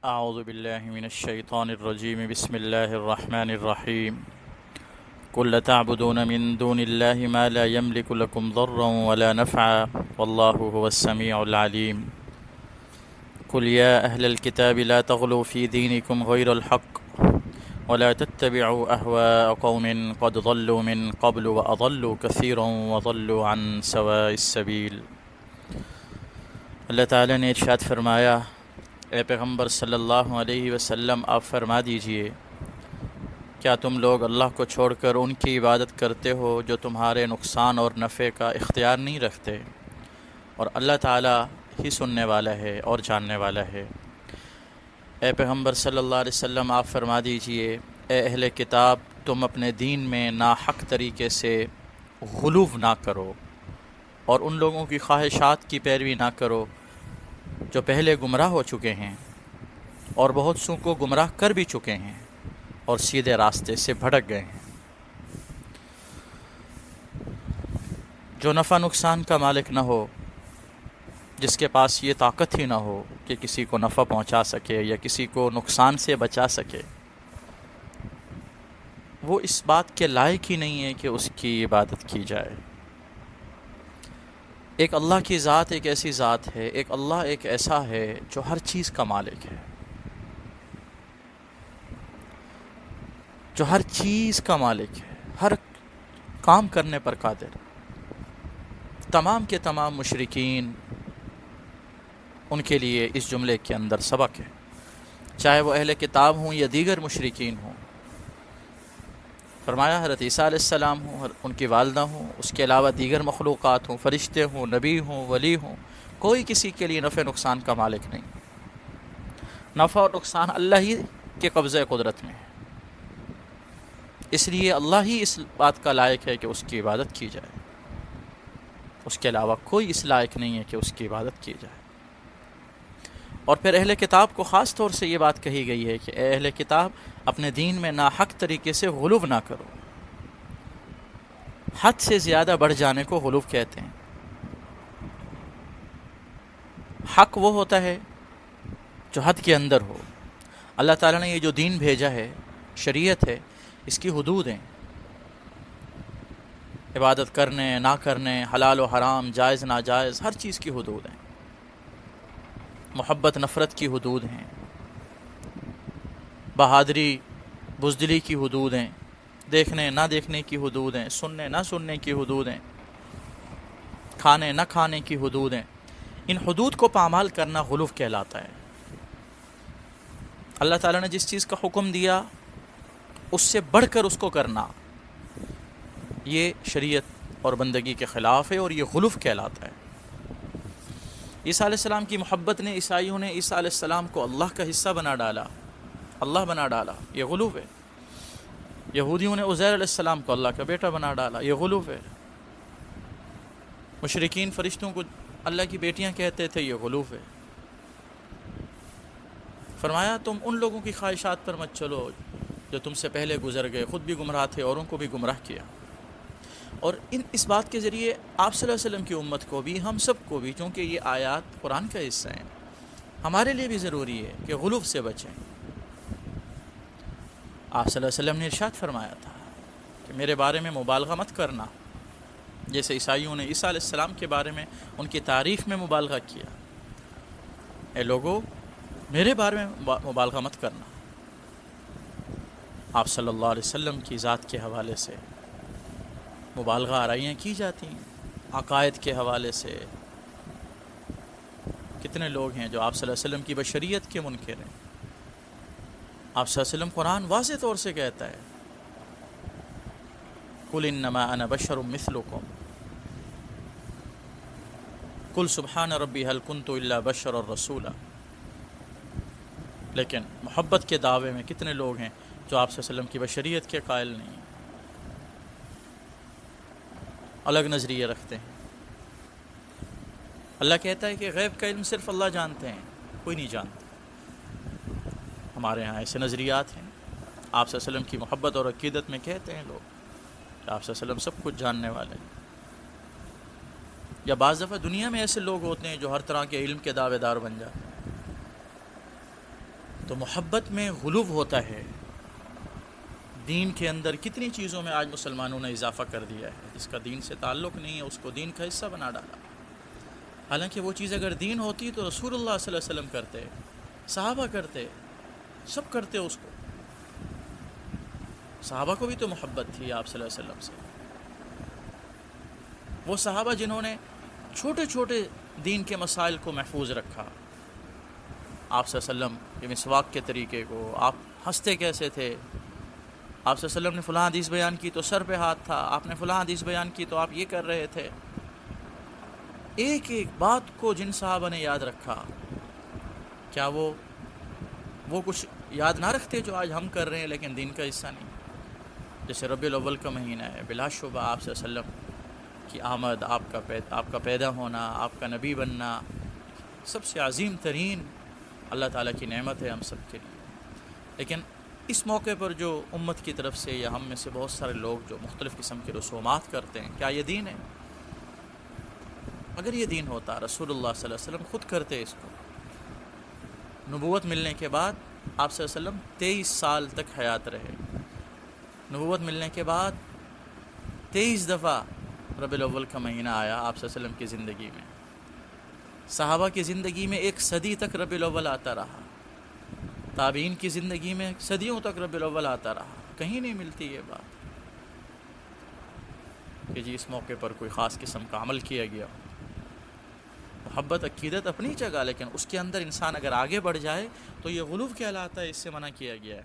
اعوذ باللہ من الشیطان الرجیم بسم اللہ الرحمن الرحیم قل تعبدون من دون اللہ ما لا يملك لكم ضرا ولا نفعا واللہ هو السمیع العلیم قل یا اہل الكتاب لا تغلوا في دینکم غیر الحق ولا تتبعوا اهواء قوم قد ضلوا من قبل واضلوا كثيرا وضلوا عن سواء السبیل۔ اللہ تعالیٰ نے ارشاد فرمایا، اے پیغمبر صلی اللہ علیہ وسلم آپ فرما دیجئے، کیا تم لوگ اللہ کو چھوڑ کر ان کی عبادت کرتے ہو جو تمہارے نقصان اور نفع کا اختیار نہیں رکھتے، اور اللہ تعالیٰ ہی سننے والا ہے اور جاننے والا ہے۔ اے پیغمبر صلی اللہ علیہ وسلم آپ فرما دیجئے، اے اہل کتاب تم اپنے دین میں ناحق طریقے سے غلو نہ کرو اور ان لوگوں کی خواہشات کی پیروی نہ کرو جو پہلے گمراہ ہو چکے ہیں اور بہت سو کو گمراہ کر بھی چکے ہیں اور سیدھے راستے سے بھٹک گئے ہیں۔ جو نفع نقصان کا مالک نہ ہو، جس کے پاس یہ طاقت ہی نہ ہو کہ کسی کو نفع پہنچا سکے یا کسی کو نقصان سے بچا سکے، وہ اس بات کے لائق ہی نہیں ہے کہ اس کی عبادت کی جائے۔ ایک اللہ کی ذات ایک ایسی ذات ہے، ایک اللہ ایک ایسا ہے جو ہر چیز کا مالک ہے، جو ہر چیز کا مالک ہے، ہر کام کرنے پر قادر۔ تمام کے تمام مشرکین، ان کے لیے اس جملے کے اندر سبق ہے، چاہے وہ اہل کتاب ہوں یا دیگر مشرکین ہوں۔ فرمایا حضرت عیسیٰ علیہ السلام ہوں، ان کی والدہ ہوں، اس کے علاوہ دیگر مخلوقات ہوں، فرشتے ہوں، نبی ہوں، ولی ہوں، کوئی کسی کے لیے نفع نقصان کا مالک نہیں۔ نفع اور نقصان اللہ ہی کے قبضہ قدرت میں ہے، اس لیے اللہ ہی اس بات کا لائق ہے کہ اس کی عبادت کی جائے، اس کے علاوہ کوئی اس لائق نہیں ہے کہ اس کی عبادت کی جائے۔ اور پھر اہل کتاب کو خاص طور سے یہ بات کہی گئی ہے کہ اے اہل کتاب اپنے دین میں ناحق طریقے سے غلو نہ کرو۔ حد سے زیادہ بڑھ جانے کو غلو کہتے ہیں۔ حق وہ ہوتا ہے جو حد کے اندر ہو۔ اللہ تعالیٰ نے یہ جو دین بھیجا ہے، شریعت ہے، اس کی حدود ہیں، عبادت کرنے نہ کرنے، حلال و حرام، جائز ناجائز، ہر چیز کی حدود ہیں۔ محبت نفرت کی حدود ہیں، بہادری بزدلی کی حدود ہیں، دیکھنے نہ دیکھنے کی حدود ہیں، سننے نہ سننے کی حدود ہیں، کھانے نہ کھانے کی حدود ہیں۔ ان حدود کو پامال کرنا غلو کہلاتا ہے۔ اللہ تعالیٰ نے جس چیز کا حکم دیا اس سے بڑھ کر اس کو کرنا، یہ شریعت اور بندگی کے خلاف ہے اور یہ غلو کہلاتا ہے۔ عیسیٰ علیہ السلام کی محبت نے عیسائیوں نے عیسیٰ علیہ السلام کو اللہ کا حصہ بنا ڈالا، اللہ بنا ڈالا، یہ غلو ہے۔ یہودیوں نے عزیر علیہ السلام کو اللہ کا بیٹا بنا ڈالا، یہ غلو ہے۔ مشرکین فرشتوں کو اللہ کی بیٹیاں کہتے تھے، یہ غلو ہے۔ فرمایا تم ان لوگوں کی خواہشات پر مت چلو جو تم سے پہلے گزر گئے، خود بھی گمراہ تھے، اوروں کو بھی گمراہ کیا۔ اور اس بات کے ذریعے آپ صلی اللہ علیہ وسلم کی امت کو بھی، ہم سب کو بھی، چونکہ یہ آیات قرآن کا حصہ ہیں، ہمارے لیے بھی ضروری ہے کہ غلو سے بچیں۔ آپ صلی اللہ علیہ وسلم نے ارشاد فرمایا تھا کہ میرے بارے میں مبالغہ مت کرنا، جیسے عیسائیوں نے عیسیٰ علیہ السلام کے بارے میں ان کی تعریف میں مبالغہ کیا۔ اے لوگو، میرے بارے میں مبالغہ مت کرنا۔ آپ صلی اللہ علیہ وسلم کی ذات کے حوالے سے مبالغہ آرائیاں کی جاتی ہیں، عقائد کے حوالے سے کتنے لوگ ہیں جو آپ صلی اللہ علیہ وسلم کی بشریت کے منکر ہیں۔ آپ صلی اللہ علیہ وسلم قرآن واضح طور سے کہتا ہے، قل انما انا بشر مثلکم قل سبحان ربی هل کنت الا بشرا رسولا۔ لیکن محبت کے دعوے میں کتنے لوگ ہیں جو آپ صلی اللہ علیہ وسلم کی بشریت کے قائل نہیں ہیں، الگ نظریے رکھتے ہیں۔ اللہ کہتا ہے کہ غیب کا علم صرف اللہ جانتے ہیں، کوئی نہیں جانتا۔ ہمارے ہاں ایسے نظریات ہیں، آپ صلی اللہ علیہ وسلم کی محبت اور عقیدت میں کہتے ہیں لوگ کہ آپ صلی اللہ علیہ وسلم سب کچھ جاننے والے ہیں۔ یا بعض دفعہ دنیا میں ایسے لوگ ہوتے ہیں جو ہر طرح کے علم کے دعوے دار بن جاتے ہیں۔ تو محبت میں غلو ہوتا ہے. دین کے اندر کتنی چیزوں میں آج مسلمانوں نے اضافہ کر دیا ہے جس کا دین سے تعلق نہیں ہے، اس کو دین کا حصہ بنا ڈالا. حالانکہ وہ چیز اگر دین ہوتی تو رسول اللہ صلی اللہ علیہ وسلم کرتے، صحابہ کرتے، سب کرتے اس کو. صحابہ کو بھی تو محبت تھی آپ صلی اللہ علیہ وسلم سے. وہ صحابہ جنہوں نے چھوٹے چھوٹے دین کے مسائل کو محفوظ رکھا. آپ صلی اللہ علیہ وسلم کے مسواک کے طریقے کو، آپ ہنستے کیسے تھے، آپ صلی اللہ علیہ وسلم نے فلاں حدیث بیان کی تو سر پہ ہاتھ تھا، آپ نے فلاں حدیث بیان کی تو آپ یہ کر رہے تھے. ایک ایک بات کو جن صحابہ نے یاد رکھا، کیا وہ کچھ یاد نہ رکھتے جو آج ہم کر رہے ہیں لیکن دین کا حصہ نہیں؟ جیسے ربیع الاول کا مہینہ ہے، بلا شبہ آپ صلی اللہ علیہ وسلم کی آمد، آپ کا پیدا ہونا، آپ کا نبی بننا سب سے عظیم ترین اللہ تعالیٰ کی نعمت ہے ہم سب کے لیے. لیکن اس موقع پر جو امت کی طرف سے یا ہم میں سے بہت سارے لوگ جو مختلف قسم کے رسومات کرتے ہیں، کیا یہ دین ہے؟ اگر یہ دین ہوتا رسول اللہ صلی اللہ علیہ وسلم خود کرتے اس کو. نبوت ملنے کے بعد آپ صلی اللہ علیہ وسلم 23 سال تک حیات رہے. نبوت ملنے کے بعد 23 دفعہ ربیع الاول کا مہینہ آیا آپ صلی اللہ علیہ وسلم کی زندگی میں. صحابہ کی زندگی میں 1 صدی تک ربیع الاول آتا رہا. تابعین کی زندگی میں صدیوں تک ربیع الاول آتا رہا. کہیں نہیں ملتی یہ بات کہ جی اس موقع پر کوئی خاص قسم کا عمل کیا گیا. محبت عقیدت اپنی جگہ، لیکن اس کے اندر انسان اگر آگے بڑھ جائے تو یہ غلو کہلاتا ہے، اس سے منع کیا گیا ہے.